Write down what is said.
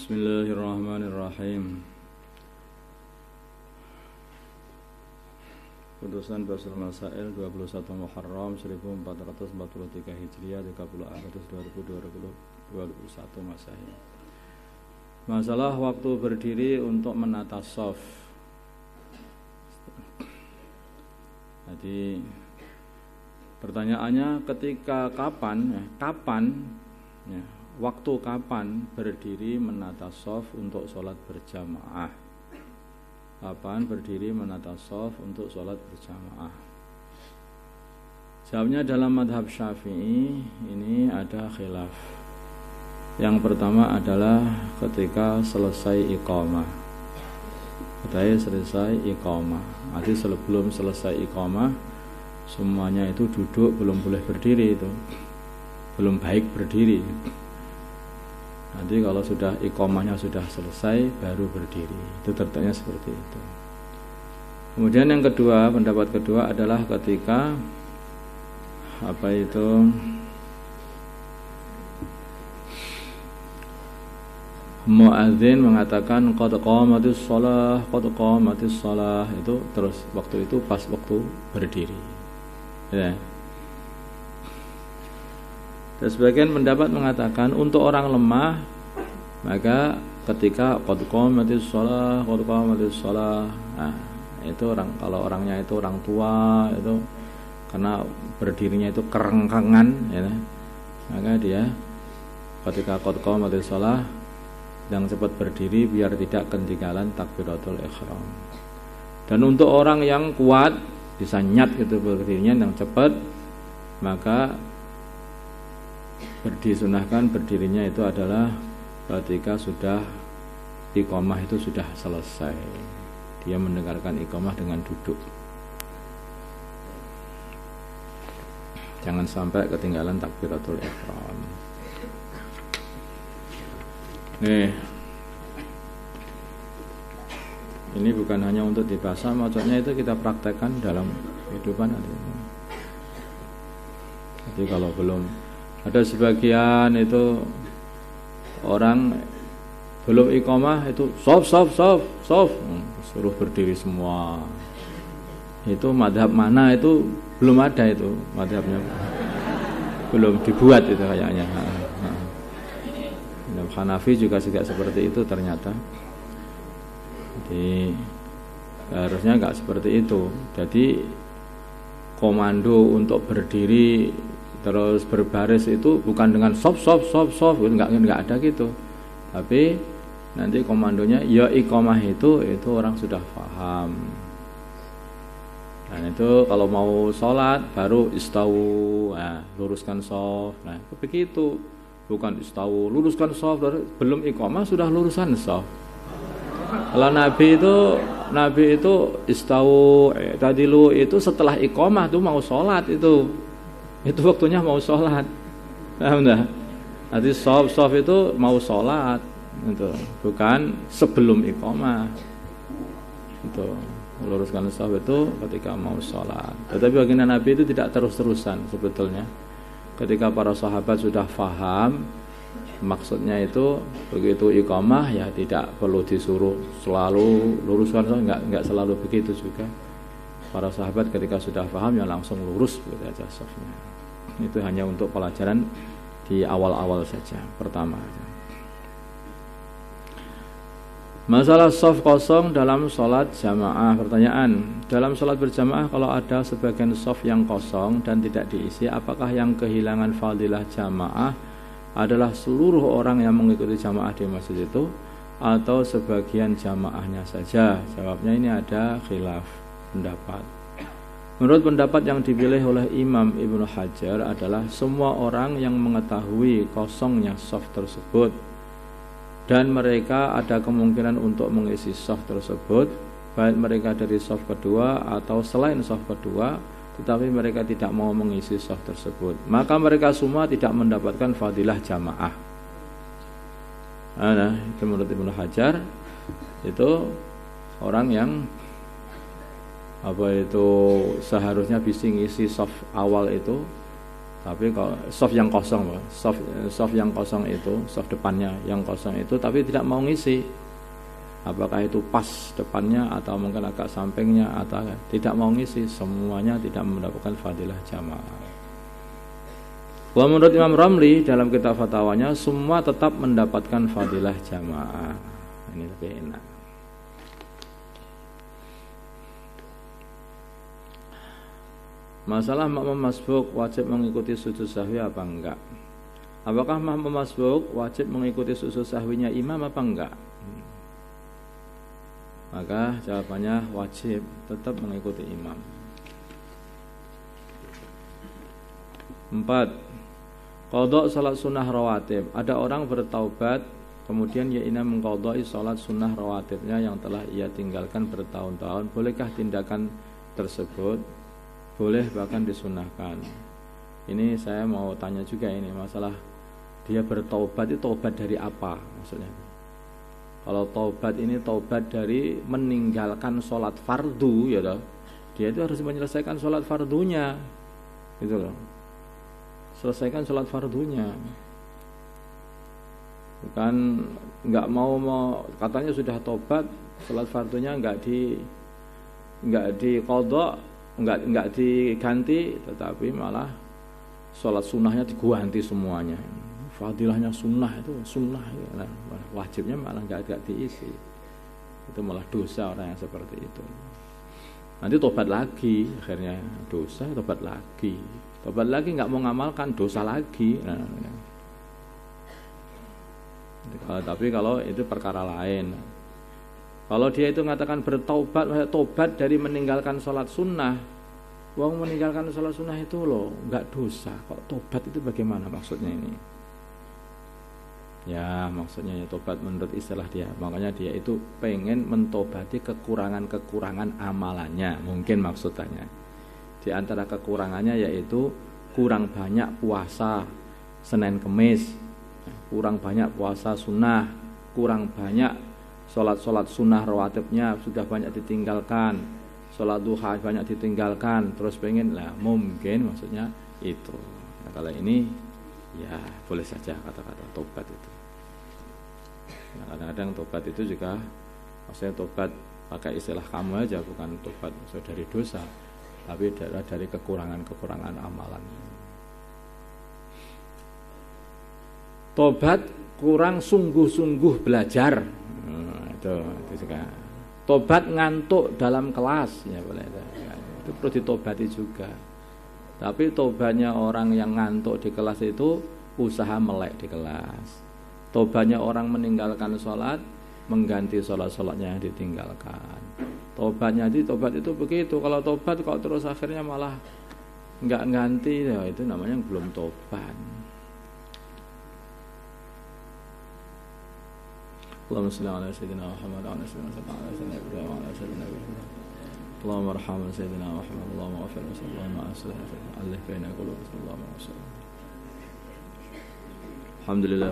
Bismillahirrahmanirrahim. Putusan Basul Masail 21 Muharram 1443 Hijriah 30 Agustus 2021 Masail. Masalah waktu berdiri untuk menata shaf. Jadi pertanyaannya ketika kapan waktu kapan berdiri menata shaf untuk sholat berjamaah? Kapan berdiri menata shaf untuk sholat berjamaah? Jawabnya dalam madhab Syafi'i ini ada khilaf. Yang pertama adalah ketika selesai iqamah. Ketika selesai iqamah. Arti sebelum selesai iqamah semuanya itu duduk, belum boleh berdiri itu. Belum baik berdiri. Nanti kalau sudah iqamahnya sudah selesai baru berdiri. Itu tertanya seperti itu. Kemudian yang kedua, pendapat kedua adalah ketika muadzin mengatakan qad qamatis shalah, itu terus waktu itu pas waktu berdiri. Ya. Dan sebagian pendapat mengatakan untuk orang lemah maka ketika qad qamatis shalah, nah, itu kalau orangnya itu orang tua itu karena berdirinya itu kerengkangan ya, maka dia ketika qad qamatis shalah yang cepat berdiri biar tidak ketinggalan takbiratul ihram. Dan untuk orang yang kuat bisa nyat gitu berdirinya yang cepat, maka disunahkan berdirinya itu adalah ketika sudah iqamah itu sudah selesai. Dia mendengarkan iqamah dengan duduk. Jangan sampai ketinggalan takbiratul ihram. Nih, ini bukan hanya untuk dibahas, maksudnya itu kita praktekkan dalam kehidupan. Jadi kalau belum ada sebagian itu orang belum iqamah itu shaf suruh berdiri semua. Itu madhab mana itu belum ada, itu madhabnya belum dibuat itu kayaknya. Hanafi juga seperti itu ternyata. Jadi harusnya enggak seperti itu. Jadi komando untuk berdiri terus berbaris itu bukan dengan shaf enggak ada gitu. Tapi nanti komandonya ya iqamah itu orang sudah paham. Dan itu kalau mau sholat baru istawu, luruskan shaf. Nah, begitu. Bukan istawu, luruskan shaf, belum iqamah sudah lurusan shaf. Kalau Nabi itu istawu tadilu itu setelah iqamah tuh mau sholat itu waktunya mau sholat. Paham enggak? Nanti shaf itu mau sholat itu, bukan sebelum iqamah. Itu luruskan shaf itu ketika mau sholat. Tetapi baginda Nabi itu tidak terus-terusan sebetulnya. Ketika para sahabat sudah faham maksudnya itu begitu iqamah ya tidak perlu disuruh selalu luruskan, enggak selalu begitu juga. Para sahabat ketika sudah faham ya langsung lurus begitu aja shafnya. Itu hanya untuk pelajaran di awal-awal saja, pertama saja. Masalah shaf kosong dalam sholat jamaah. Pertanyaan, dalam sholat berjamaah kalau ada sebagian shaf yang kosong dan tidak diisi, apakah yang kehilangan fadilah jamaah adalah seluruh orang yang mengikuti jamaah di masjid itu atau sebagian jamaahnya saja? Jawabnya ini ada khilaf pendapat. Menurut pendapat yang dipilih oleh Imam Ibnu Hajar adalah semua orang yang mengetahui kosongnya shaf tersebut dan mereka ada kemungkinan untuk mengisi shaf tersebut, baik mereka dari shaf kedua atau selain shaf kedua, tetapi mereka tidak mau mengisi shaf tersebut, maka mereka semua tidak mendapatkan fadilah jamaah. Nah, itu menurut Ibnu Hajar itu orang yang seharusnya bisa ngisi shaf awal itu Tapi kalau soft yang kosong, soft yang kosong itu, soft depannya yang kosong itu, tapi tidak mau ngisi. Apakah itu pas depannya atau mungkin agak sampingnya atau tidak mau ngisi, semuanya tidak mendapatkan fadilah jamaah. Wah, menurut Imam Ramli dalam kitab fatwanya semua tetap mendapatkan fadilah jamaah. Ini lebih enak. Masalah makmum masbuk wajib mengikuti sujud sahwi apa enggak? Apakah makmum masbuk wajib mengikuti sujud sahwinya imam apa enggak? Maka jawabannya wajib tetap mengikuti imam. 4. Qadha salat sunnah rawatib. Ada orang bertaubat kemudian ia ingin mengqadai salat sunnah rawatibnya yang telah ia tinggalkan bertahun-tahun. Bolehkah tindakan tersebut? Boleh, bahkan disunahkan. Ini saya mau tanya juga ini masalah dia bertaubat itu taubat dari apa maksudnya? Kalau taubat ini taubat dari meninggalkan sholat fardu ya toh, dia itu harus menyelesaikan sholat fardunya, gitu loh. Selesaikan sholat fardunya. Bukan nggak mau katanya sudah taubat, sholat fardunya nggak di qadha, enggak diganti, tetapi malah sholat sunnahnya diganti semuanya. Fadilahnya sunnah itu sunnah, ya. Wajibnya malah enggak diisi. Itu malah dosa orang yang seperti itu. Nanti tobat lagi, akhirnya dosa, tobat lagi enggak mau ngamalkan, dosa lagi. Tapi kalau itu perkara lain. Kalau dia itu mengatakan bertaubat, tobat dari meninggalkan sholat sunnah, wong meninggalkan sholat sunnah itu loh, enggak dosa. Kok tobat itu bagaimana maksudnya ini? Ya maksudnya ya tobat menurut istilah dia. Makanya dia itu pengen mentobati kekurangan-kekurangan amalannya. Mungkin maksudnya. Di antara kekurangannya yaitu kurang banyak puasa Senin Kemis, kurang banyak puasa sunnah, kurang banyak sholat sunnah rawatibnya sudah banyak ditinggalkan, sholat duha banyak ditinggalkan, terus pengen lah mungkin maksudnya itu. Nah, kalau ini ya boleh saja kata-kata tobat itu. Nah, kadang-kadang tobat itu juga maksudnya tobat pakai istilah kamu aja, bukan tobat maksudnya dari dosa, tapi dari kekurangan amalan. Tobat kurang sungguh-sungguh belajar. Itu juga. Tobat ngantuk dalam kelas ya boleh. Itu perlu ditobati juga. Tapi tobatnya orang yang ngantuk di kelas itu usaha melek di kelas. Tobatnya orang meninggalkan sholat, mengganti sholat-sholatnya yang ditinggalkan. Tobat itu begitu. Kalau tobat kok terus akhirnya malah enggak ganti, ya itu namanya belum tobat. Allahumma shalli ala sayyidina Muhammad wa ala sayyidina Ibrahim wa ala sayyidina Ibrahim. Allahumma arhamna sayyidina Muhammad, Allahumma ghfir wa sallallahu alaihi wa sallam. Alif baina qulubina, Allahumma salli. Alhamdulillah.